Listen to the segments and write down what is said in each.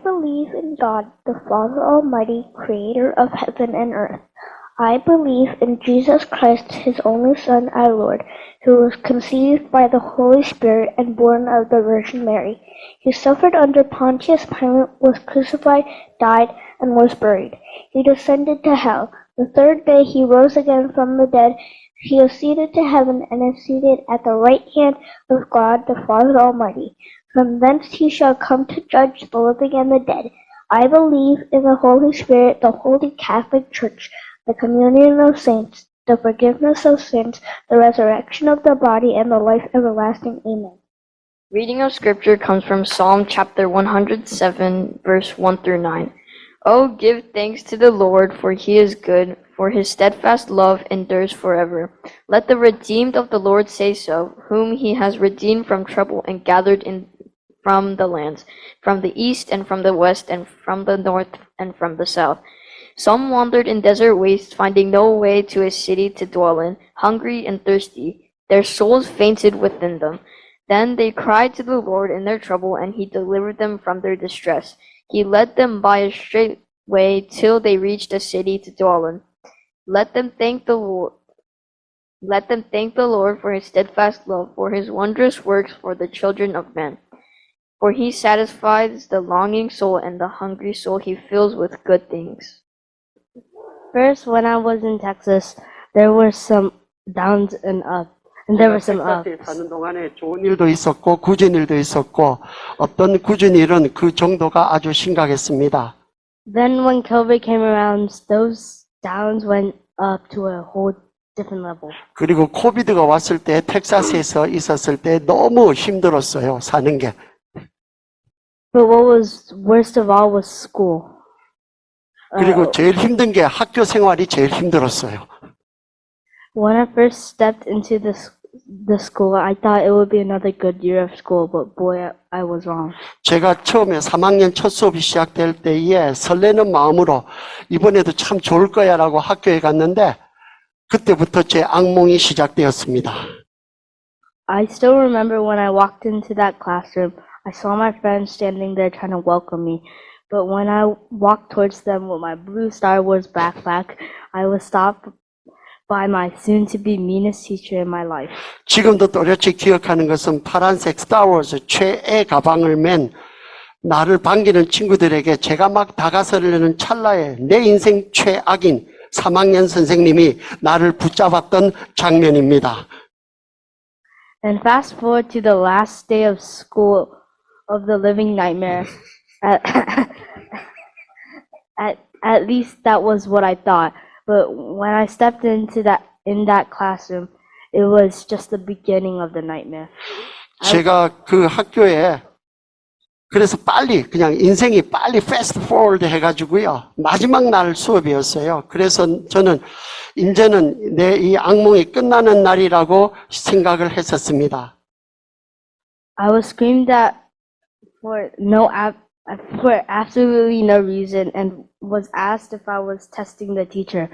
believe in God, the Father Almighty, creator of heaven and earth. I believe in Jesus Christ, his only Son, our Lord, who was conceived by the Holy Spirit and born of the Virgin Mary. He suffered under Pontius Pilate, was crucified, died, and was buried. He descended to hell. The third day he rose again from the dead. He ascended to heaven and is seated at the right hand of God the Father Almighty. From thence he shall come to judge the living and the dead. I believe in the Holy Spirit, the Holy Catholic Church, the communion of saints, the forgiveness of sins, the resurrection of the body, and the life everlasting. Amen. Reading of Scripture comes from Psalm chapter 107, verse 1 through 9. Oh, give thanks to the Lord, for he is good, for his steadfast love endures forever. Let the redeemed of the Lord say so, whom he has redeemed from trouble and gathered in from the lands, from the east and from the west and from the north and from the south. Some wandered in desert wastes, finding no way to a city to dwell in, hungry and thirsty. Their souls fainted within them. Then they cried to the Lord in their trouble, and he delivered them from their distress. He led them by a straight way till they reached a city to dwell in. Let them thank the Lord. Let them thank the Lord for his steadfast love, for his wondrous works for the children of men. For he satisfies the longing soul, and the hungry soul he fills with good things. First, when I was in Texas, there were some downs and ups, and there were some ups. 텍사스에 사는 동안에 좋은 일도 있었고 굳은 일도 있었고 어떤 굳은 일은 그 정도가 아주 심각했습니다. Then when COVID came around, those downs went up to a whole different level. 그리고 코비드가 왔을 때 텍사스에서 있었을 때 너무 힘들었어요, 사는 게. But what was worst of all was school. 그리고 제일 힘든 게 학교 생활이 제일 힘들었어요. When I first stepped into the school, I thought it would be another good year of school, but boy, I was wrong. 제가 처음에 3학년 첫 수업이 시작될 때에 설레는 마음으로 이번에도 참 좋을 거야라고 학교에 갔는데 그때부터 제 악몽이 시작되었습니다. I still remember when I walked into that classroom, I saw my friends standing there trying to welcome me. But when I walked towards them with my blue Star Wars backpack, I was stopped by my soon-to-be meanest teacher in my life. 지금도 또렷이 기억하는 것은 파란색 스타워즈 최애 가방을 맨 나를 반기는 친구들에게 제가 막 다가서려는 찰나에 내 인생 최악인 3학년 선생님이 나를 붙잡았던 장면입니다. And fast forward to the last day of school of the living nightmare. At least that was what I thought. But when I stepped into that classroom, it was just the beginning of the nightmare. 제가 그 학교에 그래서 빨리 그냥 인생이 빨리 패스트 포워드 해가지고요. 마지막 날 수업이었어요. 그래서 저는 이제는 내 이 악몽이 끝나는 날이라고 생각을 했었습니다. I was screamed at for absolutely no reason and was asked if I was testing the teacher.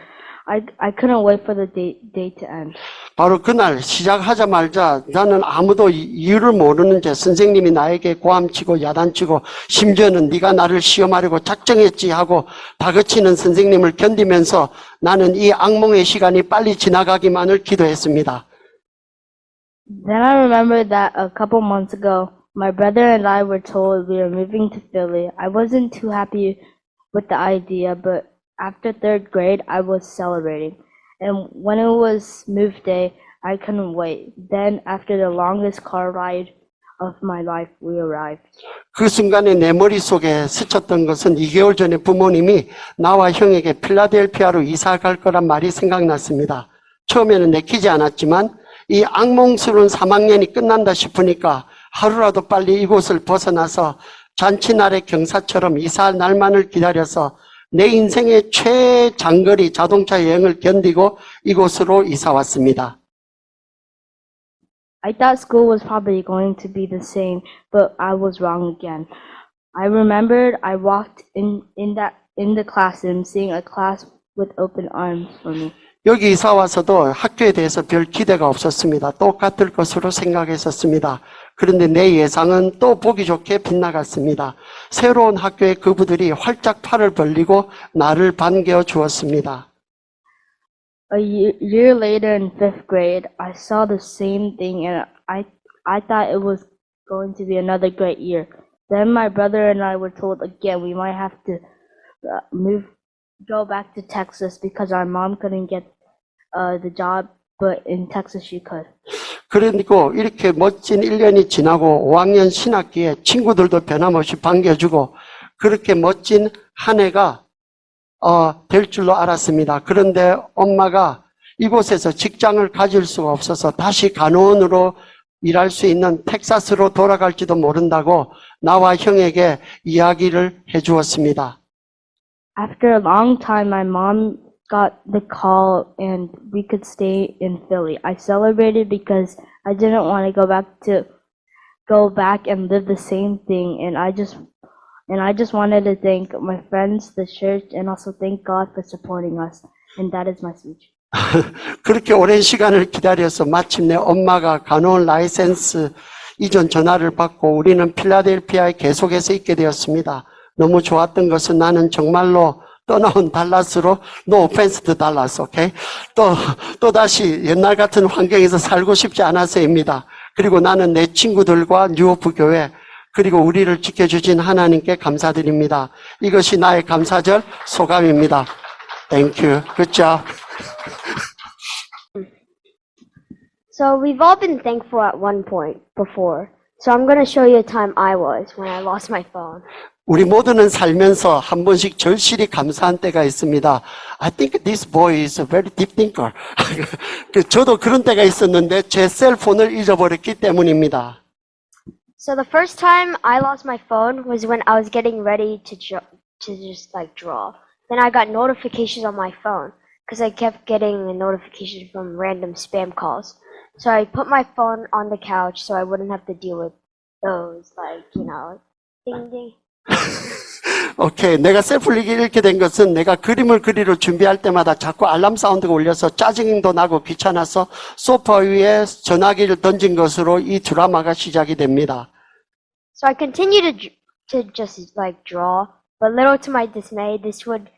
I couldn't wait for the day to end. 바로 그날 시작하자마자 나는 아무도 이유를 모르는 채 선생님이 나에게 고함치고 야단치고 심지어는 네가 나를 시험하려고 작정했지 하고 다그치는 선생님을 견디면서 나는 이 악몽의 시간이 빨리 지나가기만을 기도했습니다. Then I remember that a couple months ago, my brother and I were told we were moving to Philly. I wasn't too happy with the idea, but after third grade, I was celebrating. And when it was move day, I couldn't wait. Then, after the longest car ride of my life, we arrived. 그 순간에 내 머릿속에 스쳤던 것은 2개월 전에 부모님이 나와 형에게 필라델피아로 이사 갈 거란 말이 생각났습니다. 처음에는 내키지 않았지만 이 악몽스러운 3학년이 끝난다 싶으니까 하루라도 빨리 이곳을 벗어나서 잔치날의 경사처럼 이사할 날만을 기다려서 내 인생의 최장거리 자동차 여행을 견디고 이곳으로 이사 왔습니다. I thought school was probably going to be the same, but I was wrong again. I remembered I walked in the classroom, seeing a class with open arms for me. 여기 이사 와서도 학교에 대해서 별 기대가 없었습니다. 똑같을 것으로 생각했었습니다. 그런데 내 예상은 또 보기 좋게 빗나갔습니다. 새로운 학교에 그부들이 활짝 팔을 벌리고 나를 반겨 주었습니다. A year later in fifth grade, I saw the same thing and I thought it was going to be another great year. Then my brother and I were told again we might have to go back to Texas because our mom couldn't get the job, but in Texas she could. 그리고 이렇게 멋진 1년이 지나고 5학년 신학기에 친구들도 변함없이 반겨주고 그렇게 멋진 한 해가 될 줄로 알았습니다. 그런데 엄마가 이곳에서 직장을 가질 수가 없어서 다시 간호원으로 일할 수 있는 텍사스로 돌아갈지도 모른다고 나와 형에게 이야기를 해주었습니다. After a long time, my mom got the call and we could stay in Philly. I celebrated because I didn't want to go back and live the same thing, and I just wanted to thank my friends, the church, and also thank God for supporting us. And that is my speech. 그렇게 오랜 시간을 기다려서 마침내 엄마가 간호원 라이센스 이전 전화를 받고 우리는 필라델피아에 계속해서 있게 되었습니다. 너무 좋았던 것은 나는 정말로 떠나온 달라스로 no offense to Dallas, okay? 또 다시 옛날 같은 환경에서 살고 싶지 않아서입니다. 그리고 나는 내 친구들과 뉴호프 교회 그리고 우리를 지켜주신 하나님께 감사드립니다. 이것이 나의 감사절 소감입니다. Thank you. Good job. So we've all been thankful at one point before. So I'm going to show you a time I was when I lost my phone. 우리 모두는 살면서 한 번씩 절실히 감사한 때가 있습니다. I think this boy is a very deep thinker. 저도 그런 때가 있었는데 제 셀폰을 잊어버렸기 때문입니다. So the first time I lost my phone was when I was getting ready to just like draw. Then I got notifications on my phone because I kept getting a notification from random spam calls. So I put my phone on the couch so I wouldn't have to deal with those like, ding ding. 오케이. 내가 셀프를 읽게 된 것은 내가 그림을 그리러 준비할 때마다 자꾸 알람 사운드가 울려서 짜증도 나고 귀찮아서 소파 위에 전화기를 던진 것으로 이 드라마가 시작이 됩니다. So I continued to just like draw, but little to my dismay, this would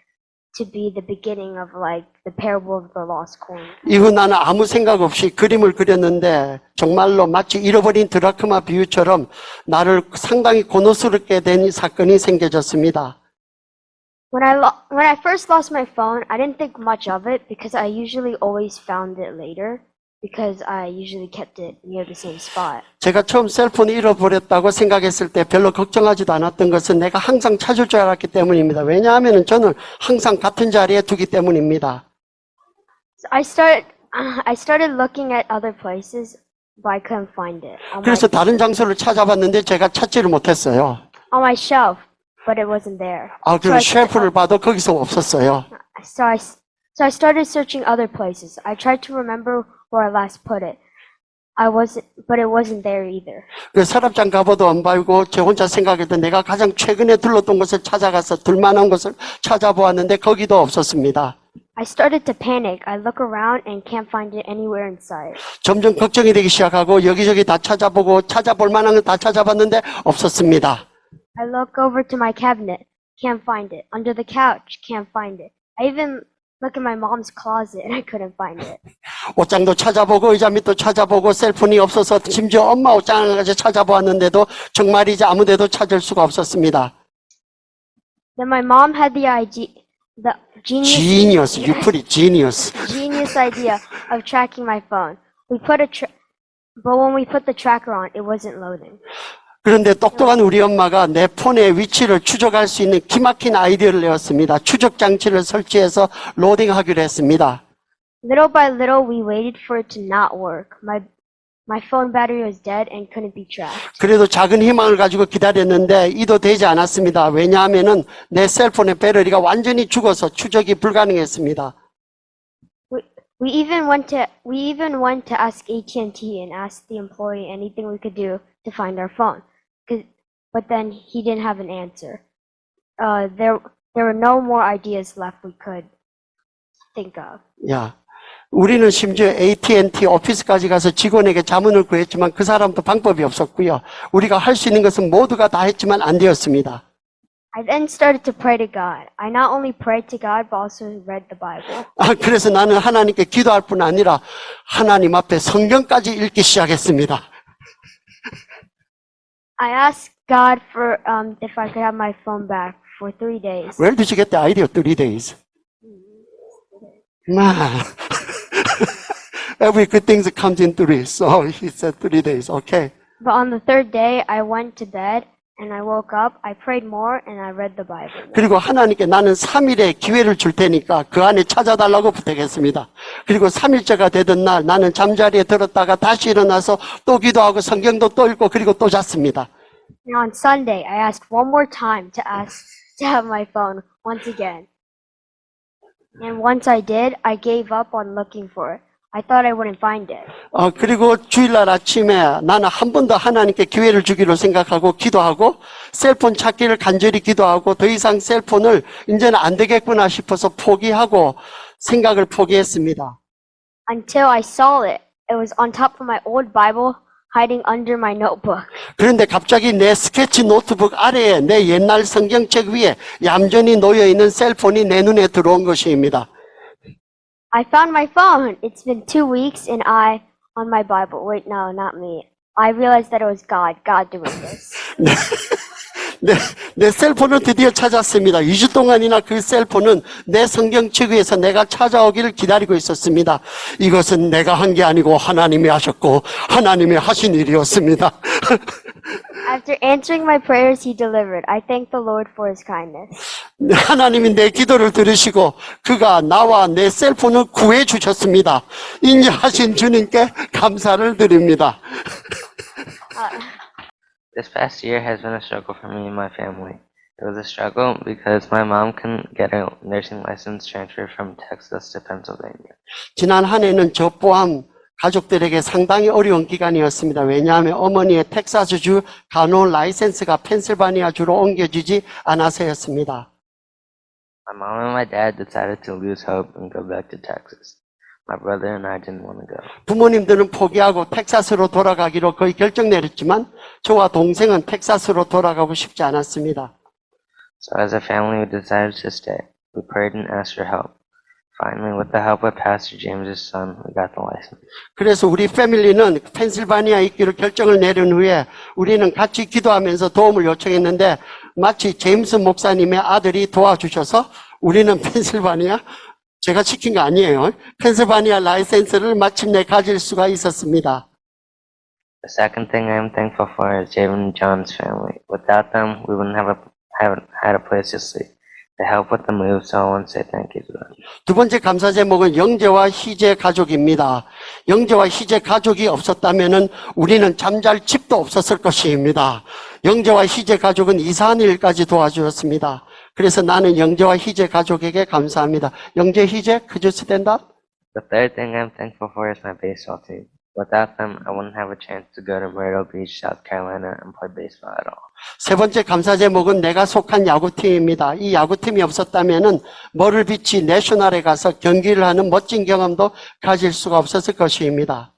to be the beginning of like the parable of the lost coin. 이후 나는 아무 생각 없이 그림을 그렸는데 정말로 마치 잃어버린 드라크마 비유처럼 나를 상당히 곤혹스럽게 된 사건이 생겨졌습니다. When I first lost my phone, I didn't think much of it because I usually always found it later because I usually kept it near the same spot. 제가 처음 셀폰을 잃어버렸다고 생각했을 때 별로 걱정하지도 않았던 것은 내가 항상 찾을 줄 알았기 때문입니다. 왜냐하면 저는 항상 같은 자리에 두기 때문입니다. So I started looking at other places, but I couldn't find it. 그래서 다른 장소를 찾아봤는데 제가 찾지를 못했어요. On my shelf, but it wasn't there. 그래서 쉘프를 봐도 거기서 없었어요. So I started searching other places. I tried to remember where I last put it. But it wasn't there either. 서랍장 가봐도 안 보이고 저 혼자 생각했던 내가 가장 최근에 둘렀던 곳을 찾아가서 둘만한 곳을 찾아보았는데 거기도 없었습니다. I started to panic. I look around and can't find it anywhere inside. 점점 걱정이 되기 시작하고 여기저기 다 찾아보고 찾아볼 만한 거 다 찾아봤는데 없었습니다. I look over to my cabinet. Can't find it. Under the couch. Can't find it. I even look in my mom's closet and I couldn't find it. 옷장도 찾아보고 의자 밑도 찾아보고 셀폰이 없어서 심지어 엄마 옷장까지 찾아보았는데도 정말이지 아무데도 찾을 수가 없었습니다. Then my mom had the Genius, you put it, genius. genius idea of tracking my phone. But when we put the tracker on, it wasn't loading. 그런데 똑똑한 우리 엄마가 내 폰의 위치를 추적할 수 있는 기막힌 아이디어를 내었습니다. 추적 장치를 설치해서 로딩하기로 했습니다. Little by little, we waited for it to not work. My phone battery was dead and couldn't be tracked. 그래도 작은 희망을 가지고 기다렸는데 이도 되지 않았습니다. 왜냐하면은 내 셀폰의 배터리가 완전히 죽어서 추적이 불가능했습니다. We even went to ask AT&T and asked the employee anything we could do to find our phone. But then he didn't have an answer. There were no more ideas left we could think of. 야, 우리는 심지어 AT&T 오피스까지 가서 직원에게 자문을 구했지만 그 사람도 방법이 없었고요. 우리가 할 수 있는 것은 모두가 다 했지만 안 되었습니다. I then started to pray to God. I not only prayed to God, but also read the Bible. 그래서 나는 하나님께 기도할 뿐 아니라 하나님 앞에 성경까지 읽기 시작했습니다. I asked God for if I could have my phone back for 3 days. Where did you get the idea of 3 days? Man. Every good thing comes in 3. So he said 3 days. Okay. But on the 3rd day, I went to bed and I woke up. I prayed more and I read the Bible. 그리고 하나님께 나는 3일의 기회를 줄 테니까 그 안에 찾아달라고 부탁했습니다. 그리고 3일째가 되던 날 나는 잠자리에 들었다가 다시 일어나서 또 기도하고 성경도 또 읽고 그리고 또 잤습니다. And on Sunday, I asked one more time to have my phone once again. And once I did, I gave up on looking for it. I thought I wouldn't find it. 그리고 주일날 아침에 나는 한 번 더 하나님께 기회를 주기로 생각하고 기도하고 셀폰 찾기를 간절히 기도하고 더 이상 셀폰을 이제는 안 되겠구나 싶어서 포기하고 생각을 포기했습니다. Until I saw it. It was on top of my old Bible, hiding under my notebook. 그런데 갑자기 내 스케치 노트북 아래에 내 옛날 성경책 위에 얌전히 놓여있는 셀폰이 내 눈에 들어온 것입니다. I found my phone. It's been 2 weeks and I on my Bible. Wait, no, not me. I realized that it was God doing this. 내 셀폰을 드디어 찾았습니다. 2주 동안이나 그 셀폰은 내 성경책 위에서 내가 찾아오기를 기다리고 있었습니다. 이것은 내가 한 게 아니고 하나님이 하셨고 하나님이 하신 일이었습니다. After answering my prayers, He delivered. I thank the Lord for His kindness. 하나님이 내 기도를 들으시고 그가 나와 내 셀폰을 구해 주셨습니다. 인자하신 주님께 감사를 드립니다. This past year has been a struggle for me and my family. It was a struggle because my mom couldn't get a nursing license transferred from Texas to Pennsylvania. 지난 한 해는 저 포함 가족들에게 상당히 어려운 기간이었습니다. 왜냐하면 어머니의 텍사스주 간호 라이센스가 펜실바니아주로 옮겨지지 않아서였습니다. My mom and my dad decided to lose hope and go back to Texas. My brother and I didn't want to go. 부모님들은 포기하고 텍사스로 돌아가기로 거의 결정 내렸지만 저와 동생은 텍사스로 돌아가고 싶지 않았습니다. So as a family, we decided to stay. We prayed and asked for help. Finally, with the help of Pastor James's son, we got the license. 그래서 우리 패밀리는 펜실바니아에 있기로 결정을 내린 후에 우리는 같이 기도하면서 도움을 요청했는데 마치 제임스 목사님의 아들이 도와주셔서 우리는 펜실바니아, 제가 시킨 거 아니에요. 펜실바니아 라이센스를 마침내 가질 수가 있었습니다. The second thing I am thankful for is Javen and John's family. Without them, we wouldn't have had a place to sleep. They helped with the move, so I want to say thank you to them. 두 번째 감사 제목은 영재와 희재 가족입니다. 영재와 희재 가족이 없었다면은 우리는 잠잘 집도 없었을 것입니다. 영재와 희재 가족은 이사하는 일까지 도와주었습니다. 그래서 나는 영재와 희재 가족에게 감사합니다. 영재, 희재, could you stand up? The third thing I'm thankful for is my baseball team. Without them, I wouldn't have a chance to go to Myrtle Beach, South Carolina and play baseball at all. 세 번째 감사 제목은 내가 속한 야구팀입니다. 이 야구팀이 없었다면은 머를비치 내셔널에 가서 경기를 하는 멋진 경험도 가질 수가 없었을 것입니다.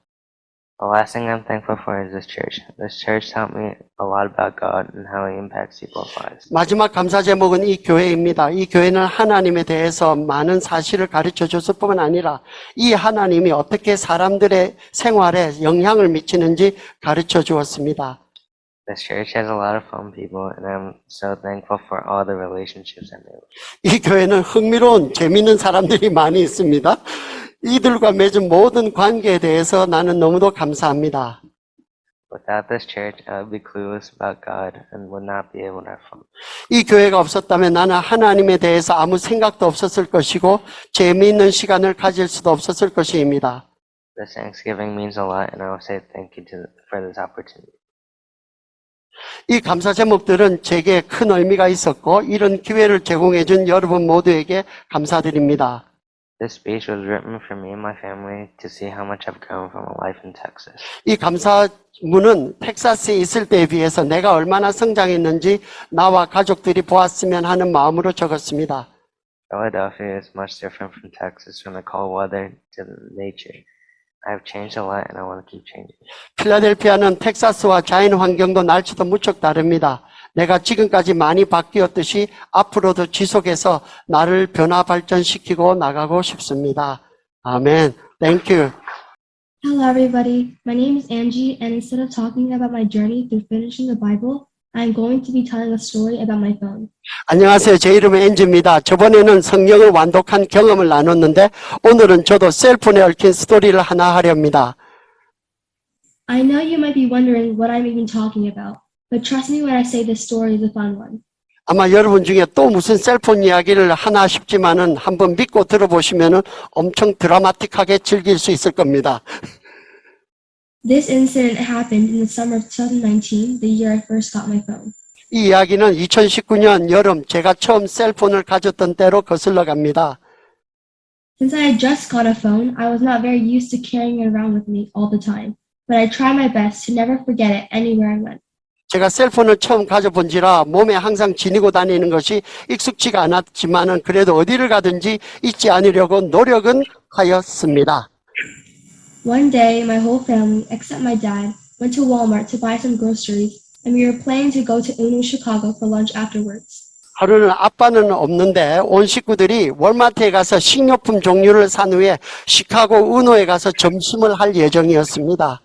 The last thing I'm thankful for is this church. This church taught me a lot about God and how He impacts people's lives. 마지막 감사 제목은 이 교회입니다. 이 교회는 하나님에 대해서 많은 사실을 가르쳐 줬을 뿐만 아니라 이 하나님이 어떻게 사람들의 생활에 영향을 미치는지 가르쳐 주었습니다. This church has a lot of fun people, and I'm so thankful for all the relationships I made. 이 교회는 흥미로운 재미있는 사람들이 많이 있습니다. 이들과 맺은 모든 관계에 대해서 나는 너무도 감사합니다. Without this church, I would be clueless about God and would not be able to have fun. 이 교회가 없었다면 나는 하나님에 대해서 아무 생각도 없었을 것이고 재미있는 시간을 가질 수도 없었을 것입니다. This Thanksgiving means a lot, and I will say thank you for this opportunity. 이 감사 제목들은 제게 큰 의미가 있었고 이런 기회를 제공해 준 여러분 모두에게 감사드립니다. This speech was written for me and my family to see how much I've grown from a life in Texas. 이 감사문은 텍사스에 있을 때에 비해서 내가 얼마나 성장했는지 나와 가족들이 보았으면 하는 마음으로 적었습니다. Philadelphia is much different from Texas, from the cold weather to the nature. I have changed a lot and I want to keep changing. 필라델피아는 텍사스와 자연 환경도 날씨도 무척 다릅니다. 내가 지금까지 많이 바뀌었듯이 앞으로도 지속해서 나를 변화 발전시키고 나가고 싶습니다. 아멘. Thank you. Hello, everybody. My name is Angie, and instead of talking about my journey through finishing the Bible, I'm going to be telling a story about my phone. 안녕하세요. 제 이름은 앤지입니다. 저번에는 성경을 완독한 경험을 나눴는데 오늘은 저도 셀폰에 얽힌 스토리를 하나 하렵니다. I know you might be wondering what I'm even talking about, but trust me when I say this story is a fun one. 아마 여러분 중에 또 무슨 셀폰 이야기를 하나 싶지만은 한번 믿고 들어보시면은 엄청 드라마틱하게 즐길 수 있을 겁니다. This incident happened in the summer of 2019, the year I first got my phone. 이 이야기는 2019년 여름 제가 처음 셀폰을 가졌던 때로 거슬러 갑니다. Since I had just got a phone, I was not very used to carrying it around with me all the time, but I tried my best to never forget it anywhere I went. 제가 셀폰을 처음 가져본지라 몸에 항상 지니고 다니는 것이 익숙지가 않았지만은 그래도 어디를 가든지 잊지 않으려고 노력은 하였습니다. One day, my whole family, except my dad, went to Walmart to buy some groceries, and we were planning to go to Uno, Chicago for lunch afterwards. 하루는 아빠는 없는데 온 식구들이 월마트에 가서 식료품 종류를 산 후에 시카고 은호에 가서 점심을 할 예정이었습니다.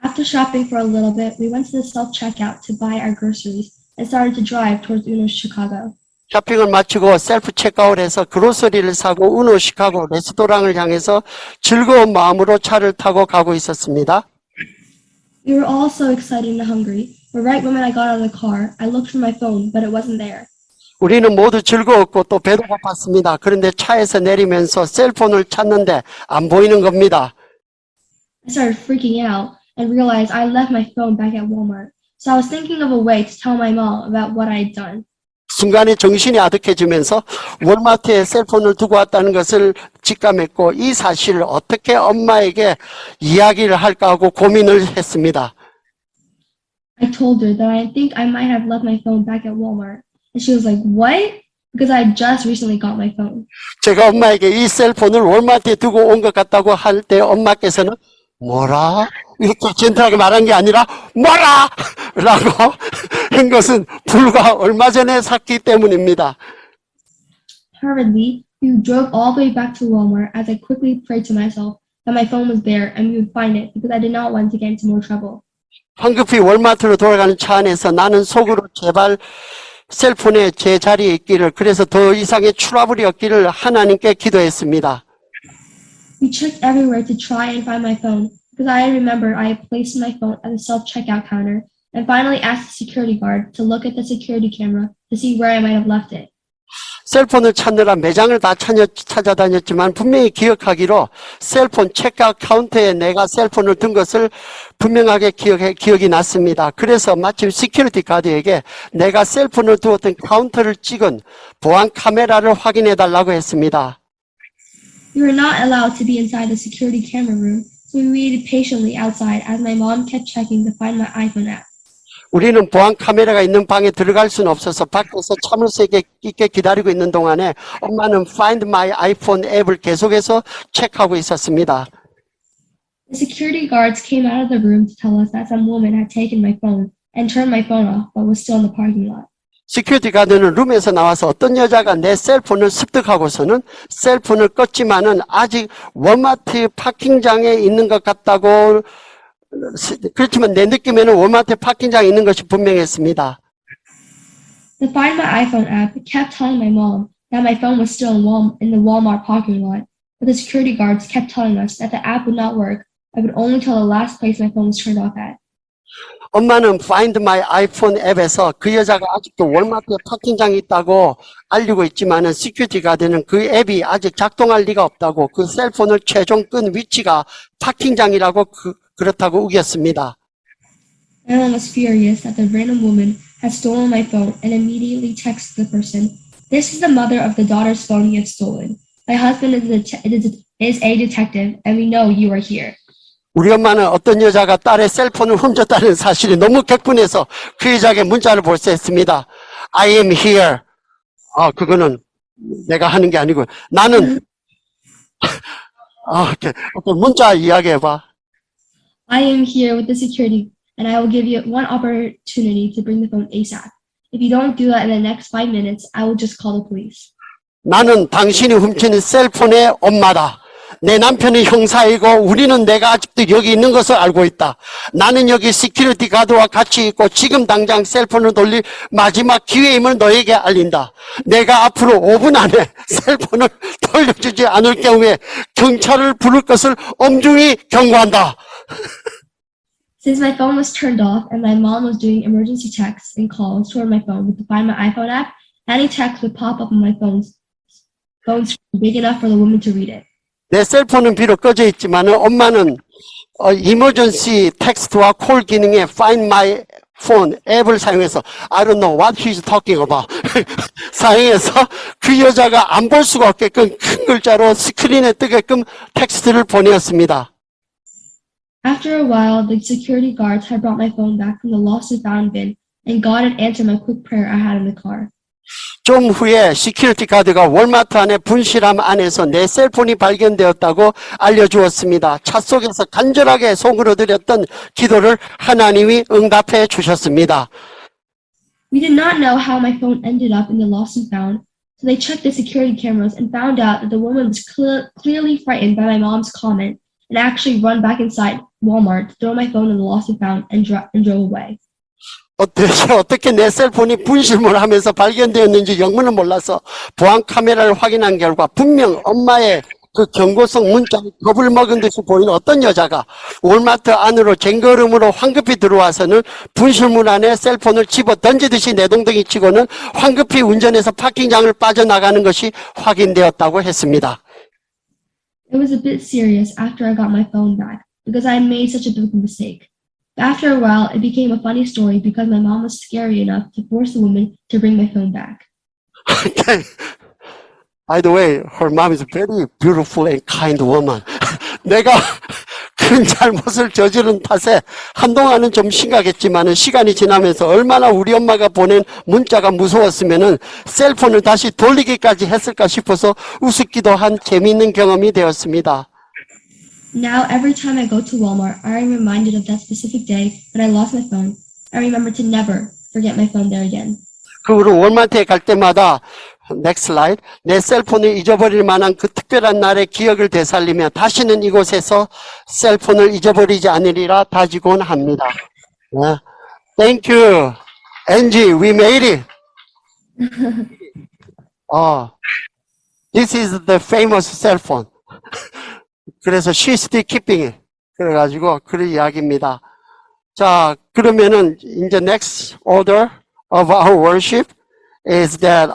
After shopping for a little bit, we went to the self-checkout to buy our groceries and started to drive towards Uno, Chicago. 쇼핑을 마치고 셀프 체크아웃해서 그로서리를 사고 은호 시카고 레스토랑을 향해서 즐거운 마음으로 차를 타고 가고 있었습니다. We were all so excited and hungry, but right when I got out of the car, I looked for my phone, but it wasn't there. 우리는 모두 즐거웠고 또 배도 고팠습니다. 그런데 차에서 내리면서 셀폰을 찾는데 안 보이는 겁니다. I started freaking out and realized I left my phone back at Walmart. So I was thinking of a way to tell my mom about what I had done. 순간에 정신이 아득해지면서 월마트에 셀폰을 두고 왔다는 것을 직감했고 이 사실을 어떻게 엄마에게 이야기를 할까 하고 고민을 했습니다. I told her that I think I might have left my phone back at Walmart. And she was like, what? Because I just recently got my phone. 제가 엄마에게 이 셀폰을 월마트에 두고 온 것 같다고 할 때 엄마께서는 뭐라? 이렇게 젠틀하게 말한 게 아니라 뭐라? 라고 한 것은 불과 얼마 전에 샀기 때문입니다. Hurriedly, we drove all the way back to Walmart as I quickly prayed to myself that my phone was there and we would find it because I did not want to get into more trouble. 황급히 월마트로 돌아가는 차 안에서 나는 속으로 제발 셀폰에 제 자리에 있기를 그래서 더 이상의 트러블이 없기를 하나님께 기도했습니다. We checked everywhere to try and find my phone because I remembered I had placed my phone at the self-checkout counter and finally asked the security guard to look at the security camera to see where I might have left it. 셀폰을 찾느라 매장을 다 찾아다녔지만 분명히 기억하기로 셀폰 체크아웃 카운터에 내가 셀폰을 둔 것을 분명하게 기억이 났습니다. 그래서 마침 시큐리티 가드에게 내가 셀폰을 두었던 카운터를 찍은 보안 카메라를 확인해 달라고 했습니다. We were not allowed to be inside the security camera room, so we waited patiently outside as my mom kept checking to find my iPhone app. 우리는 보안 카메라가 있는 방에 들어갈 수는 없어서 밖에서 참을성 있게 기다리고 있는 동안에 엄마는 Find My iPhone 앱을 계속해서 체크하고 있었습니다. The security guards came out of the room to tell us that some woman had taken my phone and turned my phone off but was still in the parking lot. 시큐리티 가드는 룸에서 나와서 어떤 여자가 내 셀폰을 습득하고서는 셀폰을 껐지만은 아직 월마트 파킹장에 있는 것 같다고 그렇지만 내 느낌에는 월마트 파킹장에 있는 것이 분명했습니다. The Find My iPhone app kept telling my mom that my phone was still in the Walmart parking lot, but the security guards kept telling us that the app would not work. I would only tell the last place my phone was turned off at. 엄마는 Find My iPhone 앱에서 그 여자가 아직도 월마트에 파킹장에 있다고 알리고 있지만은 시큐리티 가드는 그 앱이 아직 작동할 리가 없다고 그 셀폰을 최종 끈 위치가 파킹장이라고 그렇다고 우겼습니다. My mom was furious that the random woman had stolen my phone and immediately texted the person, "This is the mother of the daughter's phone you have stolen. My husband is a detective and we know you are here." 우리 엄마는 어떤 여자가 딸의 셀폰을 훔쳤다는 사실이 너무 격분해서 그 여자에게 문자를 보냈습니다. I am here. 그거는 내가 하는 게 아니고 나는 오케이. 문자 이야기해봐. I am here with the security, and I will give you one opportunity to bring the phone ASAP. If you don't do that in the next 5 minutes, I will just call the police. 나는 당신이 훔친 셀폰의 엄마다. 내 남편은 형사이고 우리는 내가 아직도 여기 있는 것을 알고 있다. 나는 여기 시큐리티 가드와 같이 있고 지금 당장 셀폰을 돌릴 마지막 기회임을 너에게 알린다. 내가 앞으로 5분 안에 셀폰을 돌려주지 않을 경우에 경찰을 부를 것을 엄중히 경고한다. Since my phone was turned off and my mom was doing emergency texts and calls toward my phone to find my iPhone app, any text would pop up on my phone screen big enough for the woman to read it. 내 셀폰은 비록 꺼져 있지만 엄마는 이머전시 텍스트와 콜 기능의 Find My Phone 앱을 사용해서 I don't know what he's talking about 사용해서 그 여자가 안 볼 수가 없게끔 큰 글자로 스크린에 뜨게끔 텍스트를 보내었습니다. After a while, the security guards had brought my phone back from the lost and found bin, and God had answered my quick prayer I had in the car. 좀 후에 시큐리티 가드가 월마트 안에 분실함 안에서 내 셀폰이 발견되었다고 알려주었습니다. 차 속에서 간절하게 손으로 드렸던 기도를 하나님이 응답해 주셨습니다. We did not know how my phone ended up in the lost and found, so they checked the security cameras and found out that the woman was clearly frightened by my mom's comment and actually run back inside Walmart, throw my phone in the lost and found, and drove away. 어떻게 내 셀폰이 분실물 하면서 발견되었는지 영문을 몰라서 보안 카메라를 확인한 결과 분명 엄마의 그 경고성 문자를 겁을 먹은 듯이 보이는 어떤 여자가 월마트 안으로 쟁걸음으로 황급히 들어와서는 분실물 안에 셀폰을 집어 던지듯이 내동댕이 치고는 황급히 운전해서 파킹장을 빠져나가는 것이 확인되었다고 했습니다. It was a bit serious after I got my phone back because I had made such a big mistake. After a while, it became a funny story because my mom was scary enough to force the woman to bring my phone back. Okay. By the way, her mom is a very beautiful and kind woman. 내가 큰 잘못을 저지른 탓에 한동안은 좀 심각했지만 시간이 지나면서 얼마나 우리 엄마가 보낸 문자가 무서웠으면 셀폰을 다시 돌리기까지 했을까 싶어서 우습기도 한 재미있는 경험이 되었습니다. Now, every time I go to Walmart, I am reminded of that specific day that I lost my phone. I remember to never forget my phone there again. 그 후로 월마트에 갈 때마다 next slide, 내 셀폰을 잊어버릴 만한 그 특별한 날의 기억을 되살리며 다시는 이곳에서 셀폰을 잊어버리지 않으리라 다지곤 합니다. 네. Thank you, Angie. We made it. This is the famous cell phone. 그래서 she's still keeping it. 그래가지고 그 이야기입니다. 자, 그러면은 이제 next order of our worship is that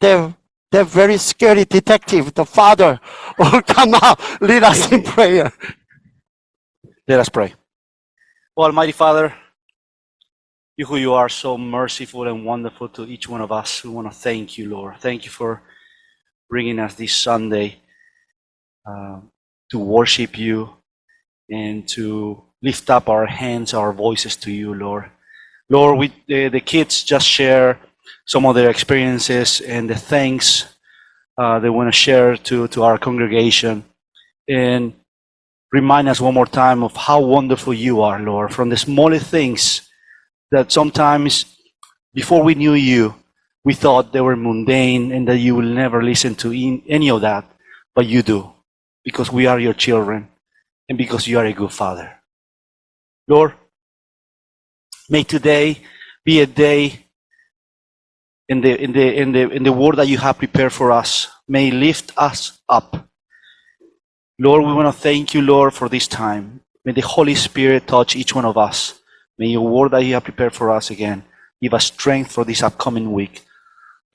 the very scary detective, the father, will come out, lead us in prayer. Let us pray. Oh, Almighty Father, you who you are so merciful and wonderful to each one of us, we want to thank you, Lord. Thank you for bringing us this Sunday to worship you and to lift up our hands, our voices to you, Lord. Lord, the kids just share some of their experiences and the thanks they want to share to our congregation, and remind us one more time of how wonderful you are, Lord, from the smallest things that sometimes before we knew you, we thought they were mundane and that you will never listen to any of that, but you do, because we are your children and because you are a good Father. Lord, may today be a day in the word that you have prepared for us. May lift us up. Lord, we want to thank you, Lord, for this time. May the Holy Spirit touch each one of us. May your word that you have prepared for us again give us strength for this upcoming week.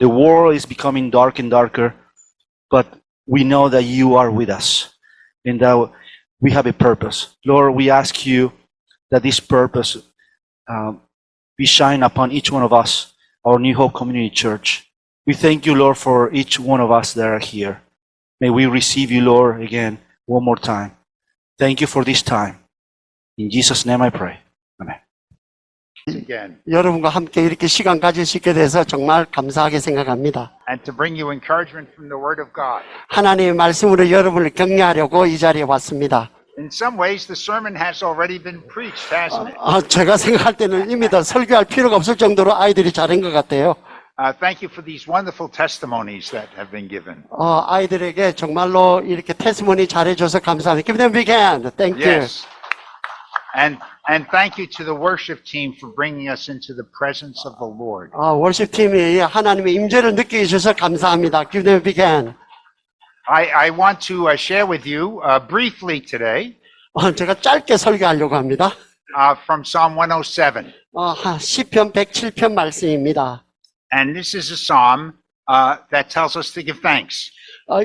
The world is becoming dark and darker, but we know that you are with us and that we have a purpose. Lord, we ask you that this purpose be shine upon each one of us, our New Hope Community Church. We thank you, Lord, for each one of us that are here. May we receive you, Lord, again, one more time. Thank you for this time. In Jesus' name I pray. Amen. again 여러분과 함께 이렇게 시간 가질 수 있게 돼서 정말 감사하게 생각합니다. and to bring you encouragement from the Word of God. 하나님의 말씀으로 여러분을 격려하려고 이 자리에 왔습니다. In some ways, the sermon has already been preached, hasn't it? 제가 생각할 때는 이미 더 설교할 필요가 없을 정도로 아이들이 잘한 것 같아요. Thank you for these wonderful testimonies that have been given. 아이들에게 정말로 이렇게 테스모니 잘해줘서 감사합니다. Give them a big hand. Thank you. Yes. And thank you to the worship team for bringing us into the presence of the Lord. 월십팀이 하나님의 임재를 느끼게 해주셔서 감사합니다. Give them a big hand. I want to share with you briefly today 제가 짧게 설교하려고 합니다. from Psalm 107. 시편 107편 말씀입니다. And this is a psalm that tells us to give thanks.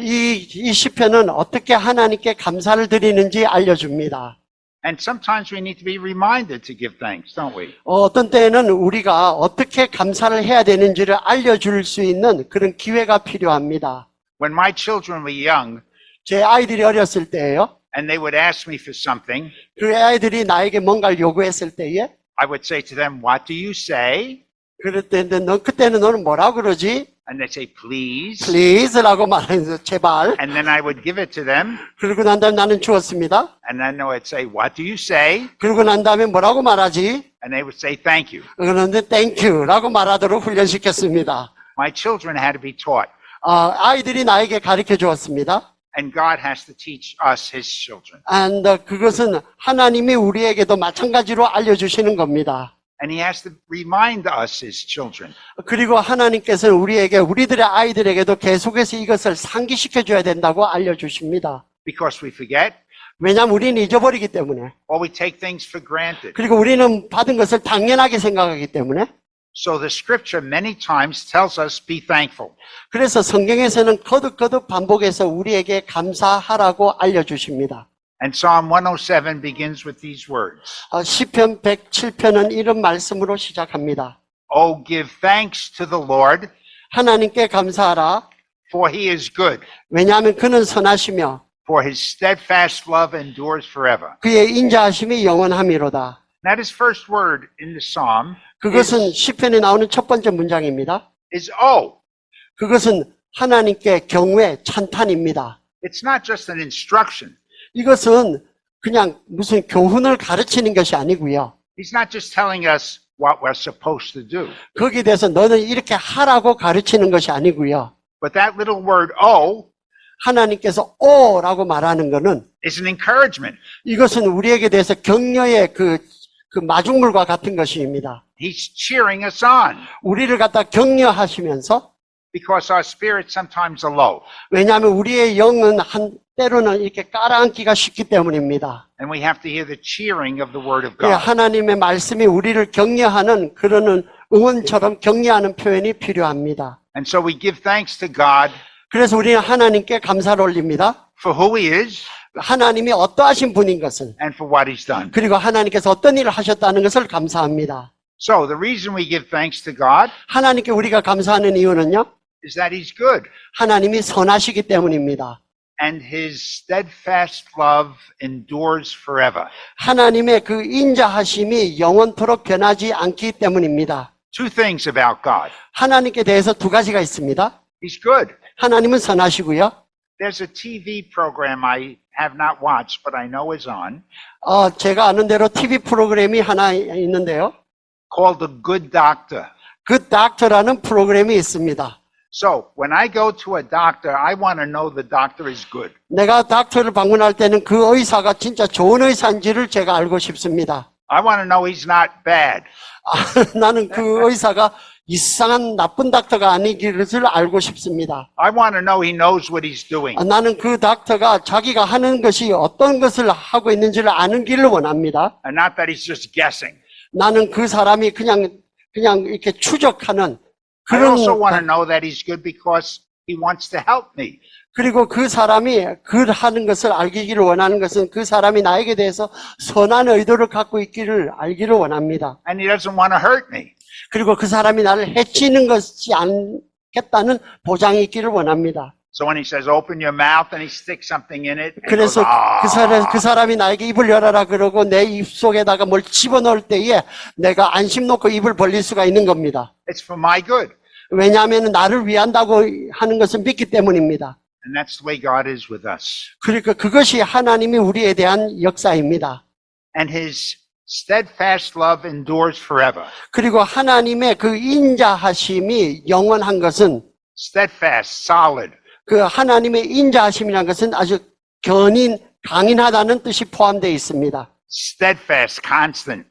이 시편은 어떻게 하나님께 감사를 드리는지 알려줍니다. And sometimes we need to be reminded to give thanks, don't we? 어떤 때에는 우리가 어떻게 감사를 해야 되는지를 알려줄 수 있는 그런 기회가 필요합니다. When my children were young 제 아이들이 어렸을 때예요. and they would ask me for something, 그 아이들이 나에게 뭔가를 요구했을 때에 I would say to them, "What do you say?" 그럴 때는 그때는 너는 뭐라 그러지? And they'd say, "Please." Please라고 말하면서 제발. And then I would give it to them, 그러고 난 다음에 나는 주었습니다. and then they would say, "What do you say?" 그러고 난 다음에 뭐라고 말하지? And they would say, "Thank you." 그런데 Thank you라고 말하도록 훈련시켰습니다. My children had to be taught, 아이들이 나에게 가르쳐 주었습니다. and God has to teach us, His children. And 그것은 하나님이 우리에게도 마찬가지로 알려주시는 겁니다. And He has to remind us, His children. 그리고 하나님께서는 우리들의 아이들에게도 계속해서 이것을 상기시켜 줘야 된다고 알려주십니다. Because we forget, 왜냐하면 우리는 잊어버리기 때문에. or we take things for granted. 그리고 우리는 받은 것을 당연하게 생각하기 때문에. So the scripture many times tells us, be thankful. 그래서 성경에서는 거듭거듭 반복해서 우리에게 감사하라고 알려주십니다. And Psalm 107 begins with these words. 시편 107편은 이런 말씀으로 시작합니다. Oh, give thanks to the Lord, 하나님께 감사하라. for He is good, 왜냐하면 그는 선하시며 for His steadfast love endures forever. 그의 인자하심이 영원함이로다. That His first word in the psalm 그것은 시편에 나오는 첫 번째 문장입니다. is oh. 그것은 하나님께 경외, 찬탄입니다. It's not just an instruction. 이것은 그냥 무슨 교훈을 가르치는 것이 아니고요. He's not just telling us what we're supposed to do. 거기에 대해서 너는 이렇게 하라고 가르치는 것이 아니고요. But that little word oh 하나님께서 오라고 말하는 것은 is an encouragement. 이것은 우리에게 대해서 격려의 그 마중물과 같은 것입니다. He's cheering us on 우리를 갖다 격려하시면서 because our spirits sometimes are low. 왜냐하면 우리의 영은 때로는 이렇게 깔아앉기가 쉽기 때문입니다. And we have to hear the cheering of the word of 예, God. 하나님의 말씀이 우리를 격려하는 그러는 응원처럼 격려하는 표현이 필요합니다. And so we give thanks to God 그래서 우리는 하나님께 감사를 올립니다. for who He is 하나님이 어떠하신 분인 것을 and for what He's done. 그리고 하나님께서 어떤 일을 하셨다는 것을 감사합니다. So the reason we give thanks to God 하나님께 우리가 감사하는 이유는요. is that He's good 하나님이 선하시기 때문입니다. and His steadfast love endures forever. 하나님의 그 인자하심이 영원토록 변하지 않기 때문입니다. Two things about God. 하나님께 대해서 두 가지가 있습니다. He's good. 하나님은 선하시고요. There's a TV program I have not watched, but I know is on, 제가 아는 대로 TV 프로그램이 하나 있는데요. called The Good Doctor. 그 닥터라는 프로그램이 있습니다. So when I go to a doctor, I want to know the doctor is good. 내가 닥터를 방문할 때는 그 의사가 진짜 좋은 의사인지를 제가 알고 싶습니다. I want to know he's not bad. 나는 그 의사가 이상한 나쁜 닥터가 아니기를 알고 싶습니다. I want to know he knows what he's doing. 나는 그 닥터가 자기가 하는 것이 어떤 것을 하고 있는지를 아는 길을 원합니다. And not that he's just guessing. 나는 그 사람이 그냥 이렇게 추적하는 I 그런 also want to know that he's good because he wants to help me. 그리고 그 사람이 그 하는 것을 알기를 원하는 것은 그 사람이 나에게 대해서 선한 의도를 갖고 있기를 알기를 원합니다. And he doesn't want to hurt me. 그리고 그 사람이 나를 해치는 것이 않겠다는 보장이 있기를 원합니다. So when he says open your mouth and he sticks something in it, it goes, 그래서 "Ah." 그 사람이 나에게 입을 열어라 그러고 내 입 속에다가 뭘 집어넣을 때에 내가 안심 놓고 입을 벌릴 수가 있는 겁니다. It's for my good. 왜냐하면 나를 위한다고 하는 것을 믿기 때문입니다. And that's the way God is with us. 그러니까 그것이 하나님이 우리에 대한 역사입니다. And his steadfast love endures forever. 그리고 하나님의 그 인자하심이 영원한 것은 Steadfast, solid. 그 하나님의 인자하심이라는 것은 아주 강인하다는 뜻이 포함되어 있습니다. Steadfast, constant.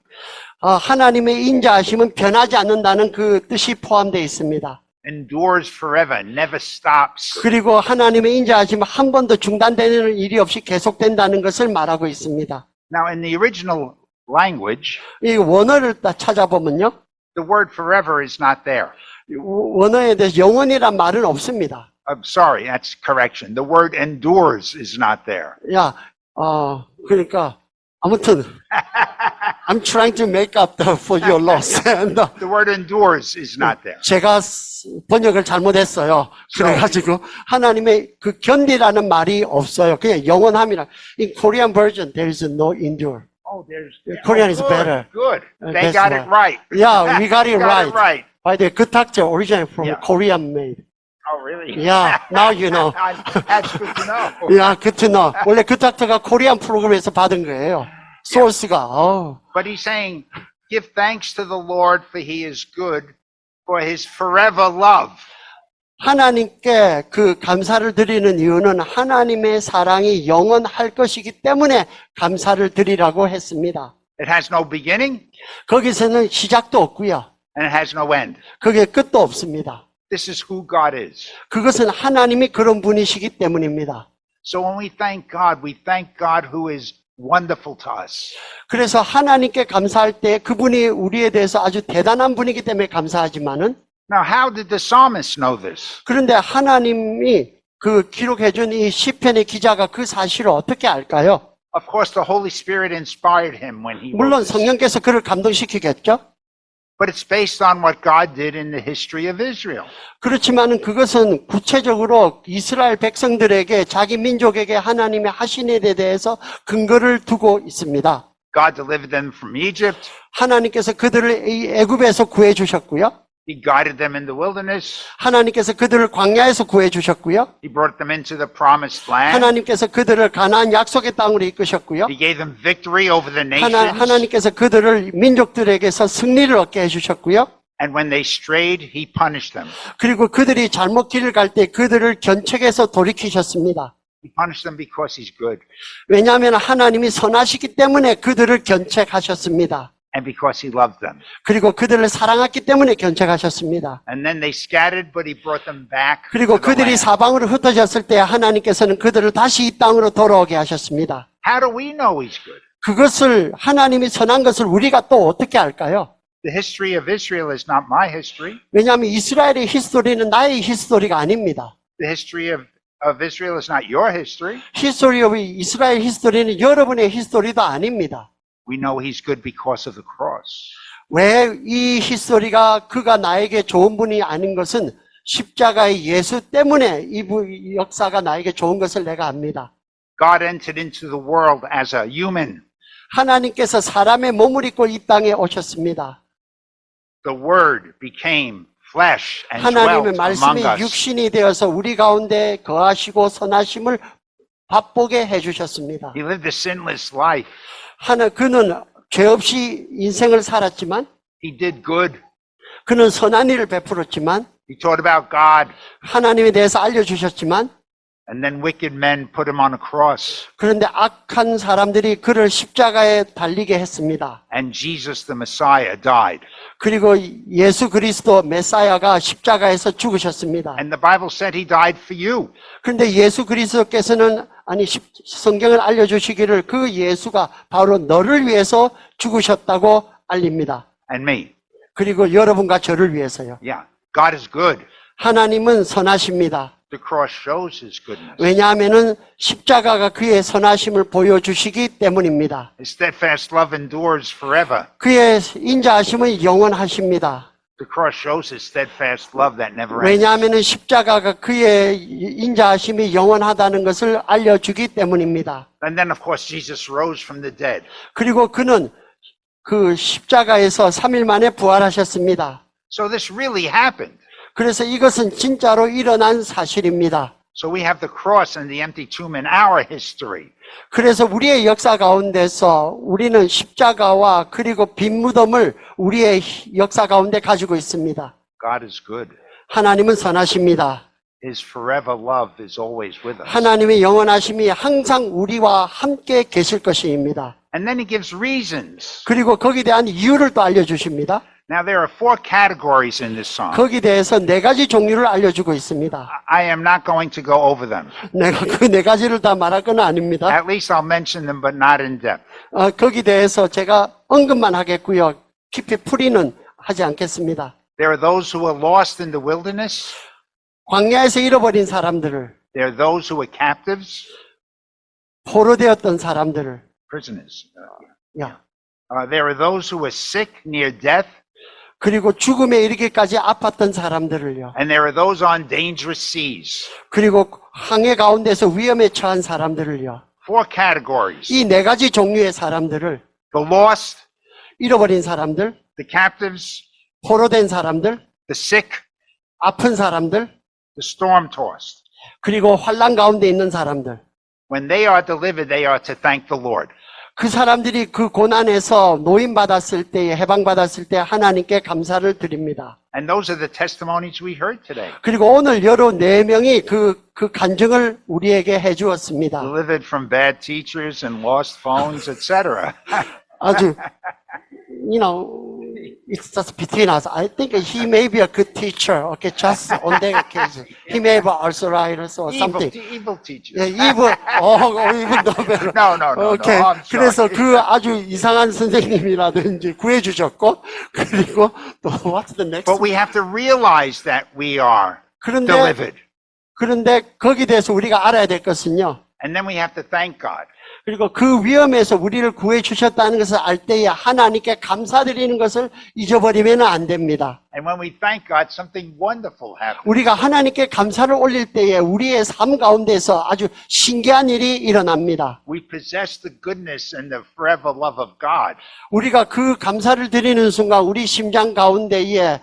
하나님의 인자하심은 변하지 않는다는 그 뜻이 포함되어 있습니다. Endures forever, never stops. 그리고 하나님의 인자하심은 한 번도 중단되는 일이 없이 계속된다는 것을 말하고 있습니다. Now, in the original language, 이 원어를 찾아보면요. the word forever is not there. 원어에 대해서 영원이란 말은 없습니다. I'm sorry, that's correction. The word endures is not there. 그러니까 아무튼 I'm trying to make up for your loss. The word endures is not there. 제가 번역을 잘못했어요. 그래가지고 하나님의 그 견디라는 말이 없어요. 그냥 영원함이라. In Korean version, there is no endure. Oh, there's Korean is good, better. Good. They That's got it right. Yeah, we got it Got right. By the way, 그 탁자 originally from Yeah. Korean made. Oh, really? Yeah, now you know. That's good to know. Yeah, good to know. 원래 그 탁자가 코리안 프로그램에서 받은 거예요. 소스가. But he's saying, give thanks to the Lord for he is good, for his forever love. 하나님께 그 감사를 드리는 이유는 하나님의 사랑이 영원할 것이기 때문에 감사를 드리라고 했습니다. It has no beginning 거기서는 시작도 없고요. and it has no end. 거기에 끝도 없습니다. This is who God is. 그것은 하나님이 그런 분이시기 때문입니다. So when we thank God who is wonderful to us. 그래서 하나님께 감사할 때 그분이 우리에 대해서 아주 대단한 분이기 때문에 감사하지만은 Now, how did the psalmist know this? 그런데 하나님이 그 기록해준 이 시편의 기자가 그 사실을 어떻게 알까요? Of course, the Holy Spirit inspired him when he wrote 물론 this. 성령께서 그를 감동시키겠죠? But it's based on what God did in the history of Israel. 그렇지만 그것은 구체적으로 이스라엘 백성들에게 자기 민족에게 하나님의 하신 일에 대해서 근거를 두고 있습니다. God delivered them from Egypt. 하나님께서 그들을 이 애굽에서 구해 주셨고요. He guided them in the wilderness. 하나님께서 그들을 광야에서 구해 주셨고요. He brought them into the promised land. 하나님께서 그들을 가나안 약속의 땅으로 이끄셨고요. He gave them victory over the nations. 하나님께서 그들을 민족들에게서 승리를 얻게 해주셨고요. And when they strayed, he punished them. 그리고 그들이 잘못 길을 갈 때 그들을 견책해서 돌이키셨습니다. He punished them because he's good 왜냐하면 하나님이 선하시기 때문에 그들을 견책하셨습니다. and because he loved them. 그리고 그들을 사랑했기 때문에 견책하셨습니다. And then they scattered, but he brought them back. 그리고 to the 그들이 land. 사방으로 흩어졌을 때 하나님께서는 그들을 다시 이 땅으로 돌아오게 하셨습니다. How do we know he's good? 그것을 하나님이 선한 것을 우리가 또 어떻게 알까요? The history of Israel is not my history. 왜냐하면 이스라엘의 히스토리는 나의 히스토리가 아닙니다. The history of Israel is not your history. 히스토리 오브 이스라엘 히스토리는 여러분의 히스토리도 아닙니다. We know he's good because of the cross. 왜 이 히스토리가 그가 나에게 좋은 분이 아닌 것은 십자가의 예수 때문에 이 역사가 나에게 좋은 것을 내가 압니다. God entered into the world as a human. 하나님께서 사람의 몸을 입고 이 땅에 오셨습니다. The Word became flesh and dwelt 하나님의 among 말씀이 us. 육신이 되어서 우리 가운데 거하시고 선하심을 맛보게 해주셨습니다. He lived a sinless life. 그는 죄 없이 인생을 살았지만 He did good. 그는 선한 일을 베풀었지만 He taught about God. 하나님에 대해서 알려주셨지만 And then wicked men put him on a cross. 그런데 악한 사람들이 그를 십자가에 달리게 했습니다. And Jesus, the Messiah, died. 그리고 예수 그리스도 메사야가 십자가에서 죽으셨습니다. And the Bible said he died for you. 그런데 예수 그리스도께서는 성경을 알려주시기를 그 예수가 바로 너를 위해서 죽으셨다고 알립니다. And me. 그리고 여러분과 저를 위해서요. Yeah. God is good. 하나님은 선하십니다. The cross shows his goodness. 왜냐하면은 십자가가 그의 선하심을 보여주시기 때문입니다. His steadfast love endures forever. 그의 인자하심은 영원하십니다. The cross shows his steadfast love that never ends. 왜냐하면 십자가가 그의 인자하심이 영원하다는 것을 알려주기 때문입니다. And then, of course, Jesus rose from the dead. 그리고 그는 그 십자가에서 3일 만에 부활하셨습니다. So this really happened. 그래서 이것은 진짜로 일어난 사실입니다. So we have the cross and the empty tomb in our history. 그래서 우리의 역사 가운데서 우리는 십자가와 그리고 빈 무덤을 우리의 역사 가운데 가지고 있습니다. God is good. 하나님은 선하십니다. His forever love is always with us. 하나님의 영원하심이 항상 우리와 함께 계실 것입니다. And then he gives reasons. 그리고 거기에 대한 이유를 또 알려주십니다. Now there are 4 categories in this psalm. 거기에 대해서 4가지 종류를 알려주고 있습니다. I am not going to go over them. 내가 그 4가지를 다 말할 건 아닙니다. At least I'll mention them, but not in depth. 거기에 대해서 제가 언급만 하겠고요. 깊이 풀이는 하지 않겠습니다. There are those who are lost in the wilderness. 광야에서 잃어버린 사람들을, There are those who are captives, 포로되었던 사람들을, prisoners. 야, There are those who are sick near death, 그리고 죽음에 이르기까지 아팠던 사람들을요. and there are those on dangerous seas. 그리고 항해 가운데서 위험에 처한 사람들을요. 4 categories. 이 4가지 종류의 사람들을, The lost, 잃어버린 사람들, the captives, 포로된 사람들, the sick, 아픈 사람들, the storm-tossed. 그리고 환난 가운데 있는 사람들. When they are delivered, they are to thank the Lord. 그 사람들이 그 고난에서 노임받았을 때에, 해방받았을 때 하나님께 감사를 드립니다. And those are the testimonies we heard today. 그리고 오늘 여러 4명이 그 간증을 우리에게 해 주었습니다. Delivered from bad teachers and lost phones, etc. 아주, you know, it's just between us. I think he may be a good teacher. Okay, just on that occasion. He may have arthritis or something. Evil teachers. 예, even though better. No. 오케이. I'm sorry. 그래서 그 아주 이상한 선생님이라든지 구해주셨고, 그리고 또 what's the next? But we have to realize that we are delivered. 그런데 거기에 대해서 우리가 알아야 될 것은요. And then we have to thank God. 그리고 그 위험에서 우리를 구해 주셨다는 것을 알 때에 하나님께 감사드리는 것을 잊어버리면 안 됩니다. And when we thank God, something wonderful happens. 우리가 하나님께 감사를 올릴 때에 우리의 삶 가운데서 아주 신기한 일이 일어납니다. We possess the goodness and the forever love of God. 우리가 그 감사를 드리는 순간 우리 심장 가운데에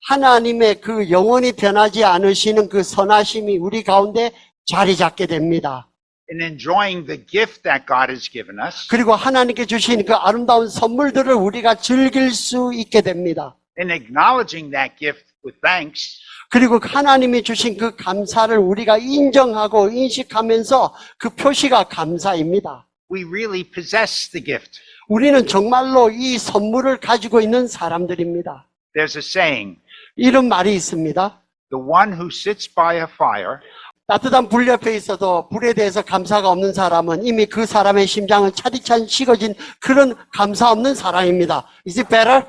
하나님의 그 영원히 변하지 않으시는 그 선하심이 우리 가운데 자리 잡게 됩니다. In enjoying the gift that God has given us, 그리고 하나님께 주신 그 아름다운 선물들을 우리가 즐길 수 있게 됩니다. in acknowledging that gift with thanks, 그리고 하나님이 주신 그 감사를 우리가 인정하고 인식하면서 그 표시가 감사입니다. we really possess the gift. 우리는 정말로 이 선물을 가지고 있는 사람들입니다. There's a saying, 이런 말이 있습니다. the one who sits by a fire 따뜻한 불 옆에 있어도 불에 대해서 감사가 없는 사람은 이미 그 사람의 심장은 차디찬 식어진 그런 감사 없는 사람입니다. Is it better?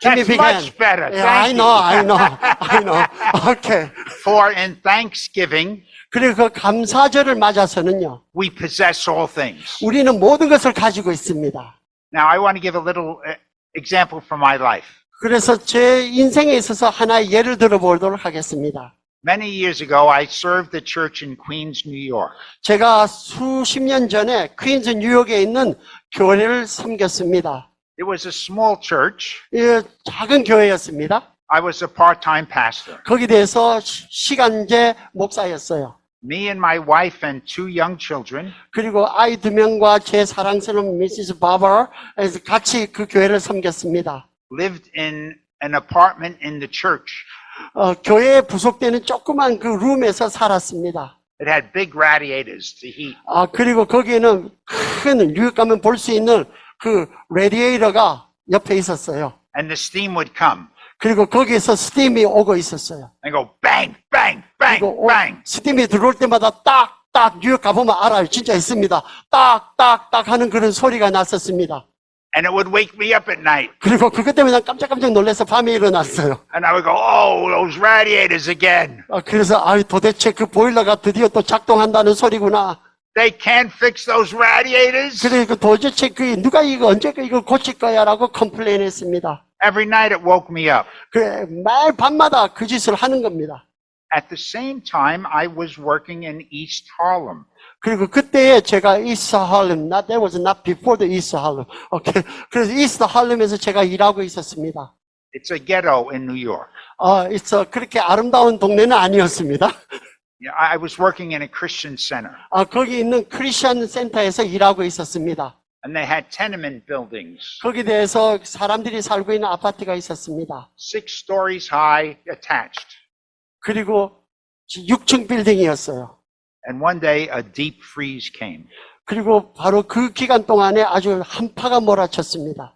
Give me That's big hand. much better. Yeah, I Thank know. Okay. For in thanksgiving, 그리고 그 감사절을 맞아서는요, we possess all things. 우리는 모든 것을 가지고 있습니다. Now, I want to give a little example from my life. 그래서 제 인생에 있어서 하나의 예를 들어보도록 하겠습니다. Many years ago, I served the church in Queens, New York. 제가 수십 년 전에 퀸즈 뉴욕에 있는 교회를 섬겼습니다. It was a small church. 예, 작은 교회였습니다. I was a part-time pastor. 거기에 대해서 시간제 목사였어요. Me and my wife and 2 young children 그리고 아이 2명과 제 사랑스러운 미시스 바버라 같이 그 교회를 섬겼습니다. lived in an apartment in the church. 교회에 부속되는 조그만 그 룸에서 살았습니다. It had big radiators to heat. 그리고 거기에는 큰 뉴욕 가면 볼 수 있는 그 레디에이터가 옆에 있었어요. And the steam would come 그리고 거기에서 스팀이 오고 있었어요. and go bang, bang, bang, 그리고 bang. 스팀이 들어올 때마다 딱딱 뉴욕 가보면 알아요. 진짜 있습니다. 딱딱딱 하는 그런 소리가 났었습니다. And it would wake me up at night. 그리고 그것 때문에 난 깜짝깜짝 놀라서 밤에 일어났어요. And I would go, oh, those radiators again. 그래서 도대체 그 보일러가 드디어 또 작동한다는 소리구나. They can't fix those radiators. 그리고 도대체 누가 이거 언제 이걸 고칠 거야라고 컴플레인했습니다. Every night it woke me up. 매일 밤마다 그 짓을 하는 겁니다. At the same time, I was working in East Harlem. 그리고 그때에 제가 이스트 할렘, that was not before the East Harlem. 오케이. 그래서 이스트 할렘에서 제가 일하고 있었습니다. It's a ghetto in New York. 그렇게 아름다운 동네는 아니었습니다. Yeah, I was working in a Christian center, 거기 있는 크리스천 센터에서 일하고 있었습니다. and they had tenement buildings, 거기에 대해서 사람들이 살고 있는 아파트가 있었습니다. 6 stories high, attached. 그리고 6층 빌딩이었어요. And one day, a deep freeze came. 그리고 바로 그 기간 동안에 아주 한파가 몰아쳤습니다.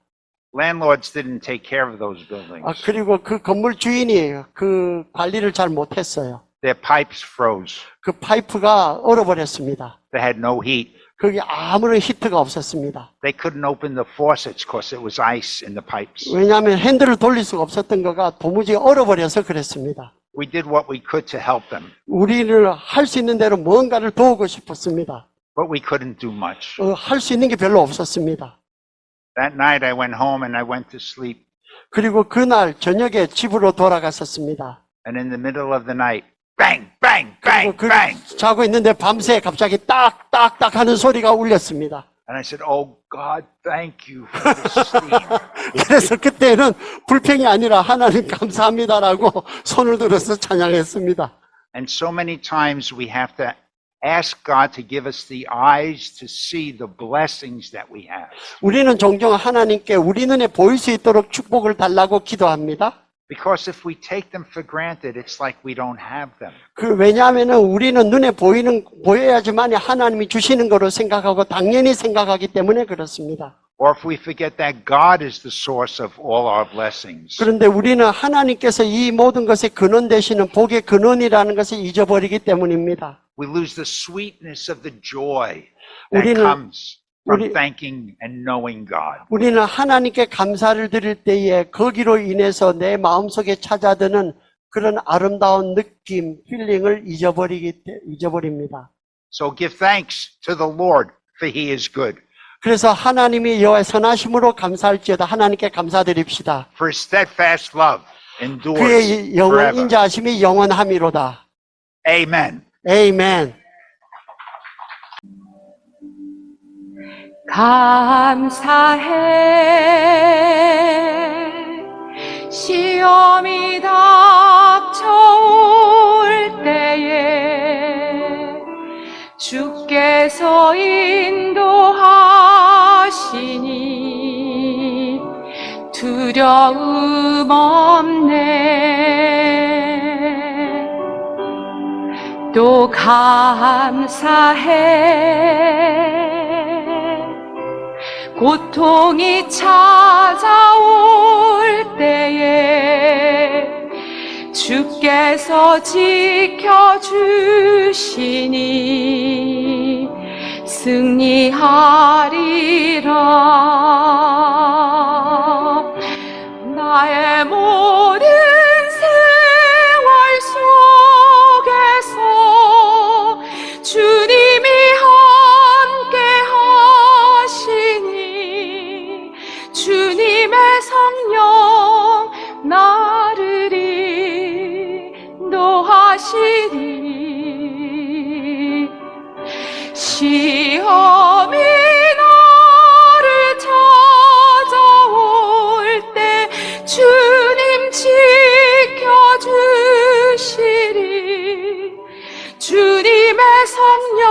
Landlords didn't take care of those buildings. 그리고 그 건물 주인이 그 관리를 잘 못했어요. Their pipes froze. 그 파이프가 얼어버렸습니다. They had no heat. 거기 아무런 히트가 없었습니다. They couldn't open the faucets because it was ice in the pipes. 왜냐하면 핸들을 돌릴 수가 없었던 거가 도무지 얼어버려서 그랬습니다. We did what we could to help them, 우리를 할 수 있는 대로 뭔가를 도우고 싶었습니다. but we couldn't do much. 할 수 있는 게 별로 없었습니다. That night, I went home and I went to sleep. 그리고 그날 저녁에 집으로 돌아갔었습니다. And in the middle of the night, bang, bang, bang, 그리고 bang. 자고 있는데 밤새 갑자기 딱딱딱 하는 소리가 울렸습니다. And I said, "Oh God, thank you for this steam." 그래서 그때는 불평이 아니라 하나님 감사합니다라고 손을 들어서 찬양했습니다. And so many times we have to ask God to give us the eyes to see the blessings that we have. 우리는 종종 하나님께 우리 눈에 보일 수 있도록 축복을 달라고 기도합니다. Because if we take them for granted, it's like we don't have them. 왜냐하면은 우리는 눈에 보여야지만 하나님이 주시는 거로 생각하고 당연히 생각하기 때문에 그렇습니다. Or if we forget that God is the source of all our blessings. 그런데 우리는 하나님께서 이 모든 것의 근원 되시는 복의 근원이라는 것을 잊어버리기 때문입니다. We lose the sweetness of the joy that 우리는- comes from 우리- thanking and knowing God. 우리는 하나님께 감사를 드릴 때에 거기로 인해서 내 마음속에 찾아드는 그런 아름다운 느낌, 필링을 잊어버립니다. So give thanks to the Lord, for He is good. 그래서 하나님이 여호와의 선하심으로 감사할지어다 하나님께 감사드립시다. For His steadfast love endures 그의 영원 forever. 인자하심이 영원함이로다. Amen. 아멘. 감사해 시험이 닥쳐올 때에 주께서 인도하시니 두려움 없네. 또 감사해 고통이 찾아올 때에 주께서 지켜주시니 승리하리라. 나의 모든 생활 속에서 주님이 함께 하시니 주님의 성령 나를 인도하시니 시험이 나를 찾아올 때 주님 지켜주시리. 주님의 성령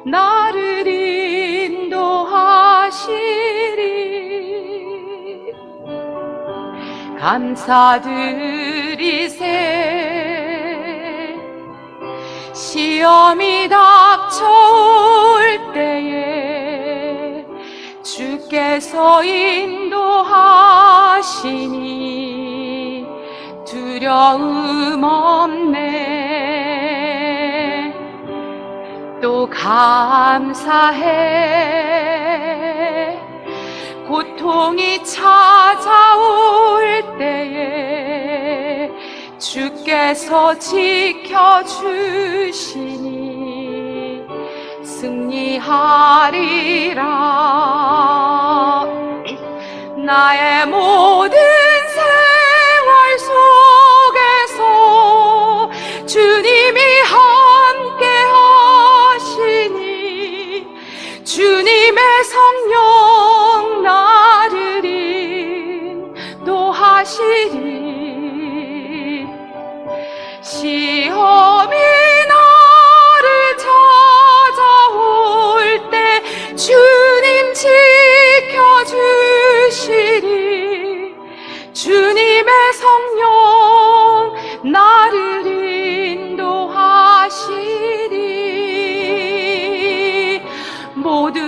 나를 인도하시리. 감사드리세. 시험이 닥쳐올 때에 주께서 인도하시니 두려움 없네. 또 감사해 고통이 찾아올 때에 주께서 지켜주시니 승리하리라. 나의 모든 생활 속에서 주님이 함께 하시니 주님의 성령 나를 인도하시리. 시험이 나를 찾아올 때 주님 지켜주시리. 주님의 성령 나를 인도하시리. 모두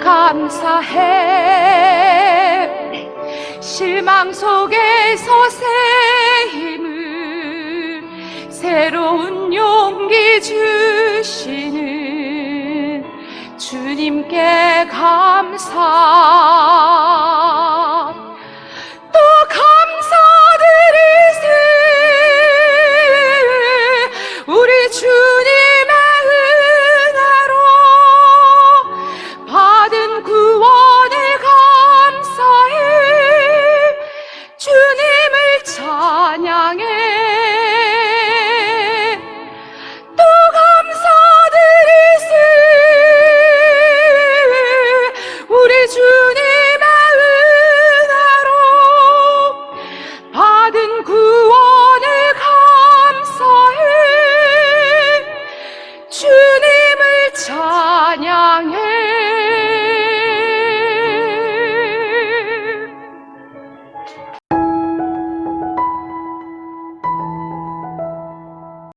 감사해. 실망 속에서 새 힘을 새로운 용기 주시는 주님께 감사. 또 감사드리세. 우리 주님의 은혜로 받은 구원을 감사해. 주님을 찬양해. 또 감사드리세. 우리 주님의 은혜로 받은 구원을 감사해. 주님을 찬양해.